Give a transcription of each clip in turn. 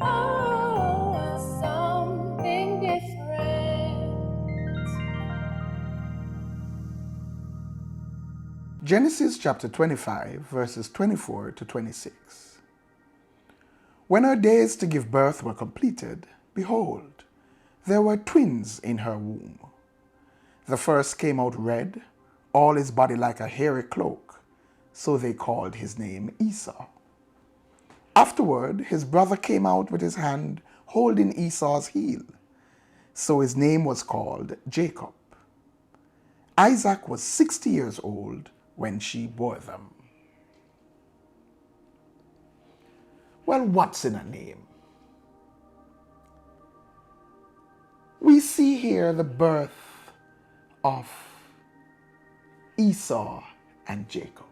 Oh, something different. Genesis chapter 25, verses 24 to 26. When her days to give birth were completed, behold, there were twins in her womb. The first came out red, all his body like a hairy cloak, so they called his name Esau. Afterward, his brother came out with his hand holding Esau's heel, so his name was called Jacob. Isaac was 60 years old when she bore them. Well, what's in a name? We see here the birth of Esau and Jacob.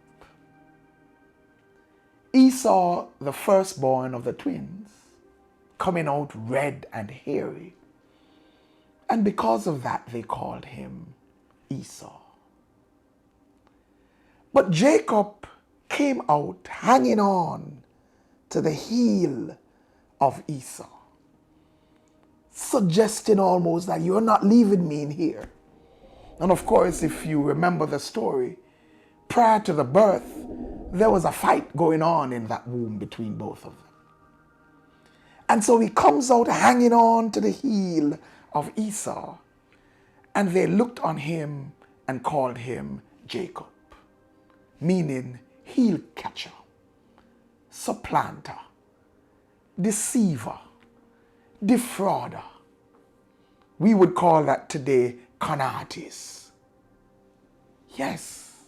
Esau, the firstborn of the twins, coming out red and hairy. And because of that, they called him Esau. But Jacob came out hanging on to the heel of Esau, suggesting almost that you're not leaving me in here. And of course, if you remember the story, prior to the birth, there was a fight going on in that womb between both of them. And so he comes out hanging on to the heel of Esau, and they looked on him and called him Jacob, meaning heel catcher, supplanter, deceiver, defrauder. We would call that today con artist. Yes,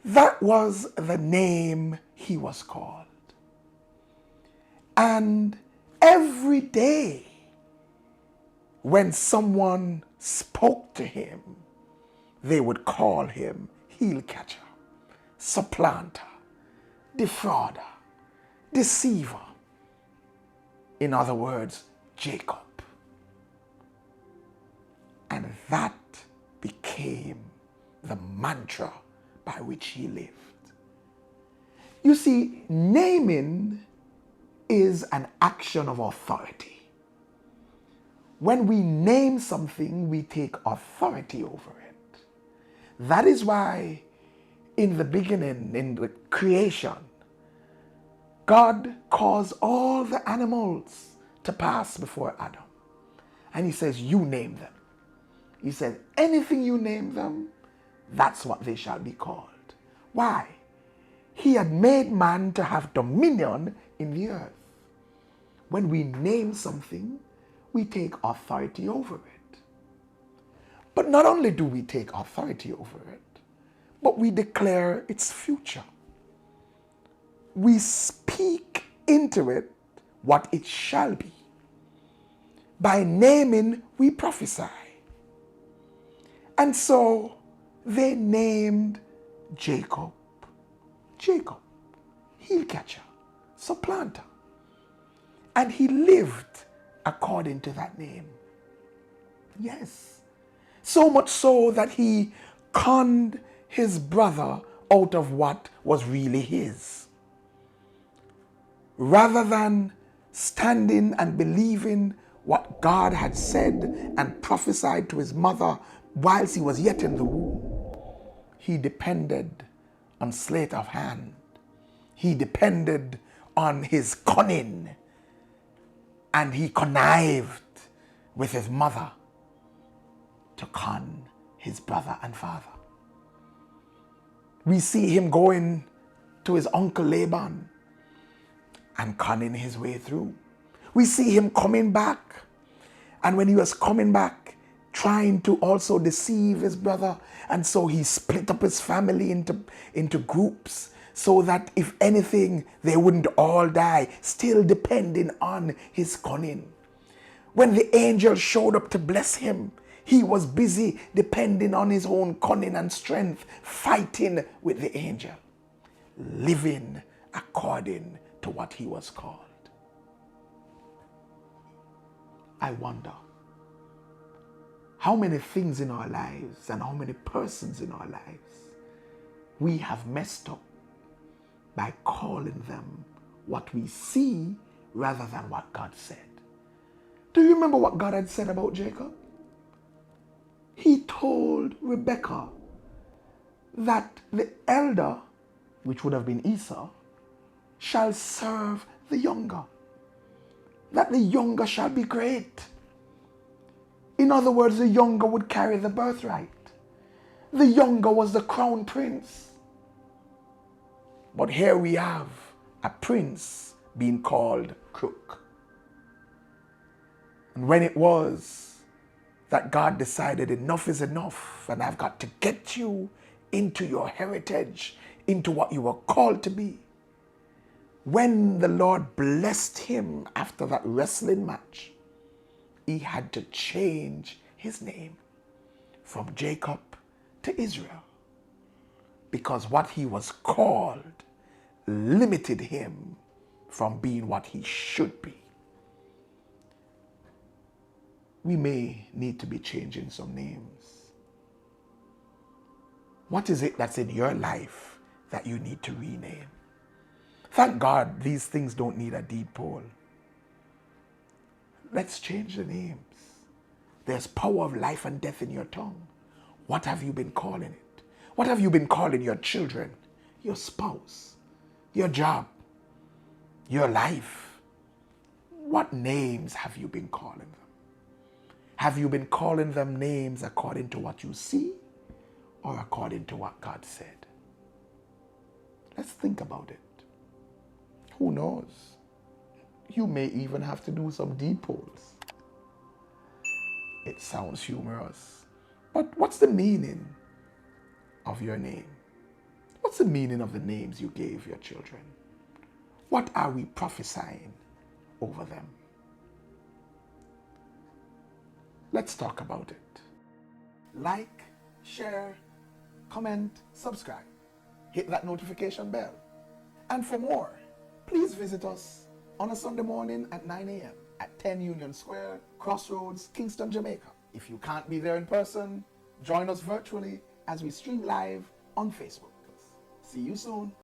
that was the name he was called. And every day when someone spoke to him, they would call him heel catcher, supplanter, defrauder, deceiver. In other words, Jacob. And that became the mantra by which he lived. You see, naming is an action of authority. When we name something, we take authority over it. That is why in the beginning, in the creation, God caused all the animals to pass before Adam. And he says, you name them. He said, anything you name them, that's what they shall be called. Why? He had made man to have dominion in the earth. When we name something, we take authority over it. But not only do we take authority over it, but we declare its future. We speak into it what it shall be. By naming, we prophesy. And so they named Jacob, heel catcher, supplanter. And he lived according to that name. Yes. So much so that he conned his brother out of what was really his. Rather than standing and believing what God had said and prophesied to his mother whilst he was yet in the womb, he depended on sleight of hand. He depended on his cunning, and he connived with his mother to con his brother and father. We see him going to his uncle Laban and conning his way through. We see him coming back, and when he was coming back, trying to also deceive his brother, and so he split up his family into groups so that if anything, they wouldn't all die, still depending on his cunning. When the angel showed up to bless him, he was busy depending on his own cunning and strength, fighting with the angel, living according to what he was called. I wonder how many things in our lives and how many persons in our lives we have messed up by calling them what we see rather than what God said. Do you remember what God had said about Jacob? He told Rebekah that the elder, which would have been Esau, shall serve the younger. That the younger shall be great. In other words, the younger would carry the birthright. The younger was the crown prince. But here we have a prince being called crook. And when it was that God decided enough is enough and I've got to get you into your heritage, into what you were called to be, when the Lord blessed him after that wrestling match, he had to change his name from Jacob to Israel, because what he was called limited him from being what he should be. We may need to be changing some names. What is it that's in your life that you need to rename? Thank God these things don't need a deed poll. Let's change the names. There's power of life and death in your tongue. What have you been calling it? What have you been calling your children, your spouse, your job, your life? What names have you been calling them? Have you been calling them names according to what you see or according to what God said? Let's think about it. Who knows? You may even have to do some deed polls. It sounds humorous. But what's the meaning of your name? What's the meaning of the names you gave your children? What are we prophesying over them? Let's talk about it. Like, share, comment, subscribe. Hit that notification bell. And for more, please visit us on a Sunday morning at 9 a.m. at 10 Union Square, Crossroads, Kingston, Jamaica. If you can't be there in person, join us virtually as we stream live on Facebook. See you soon.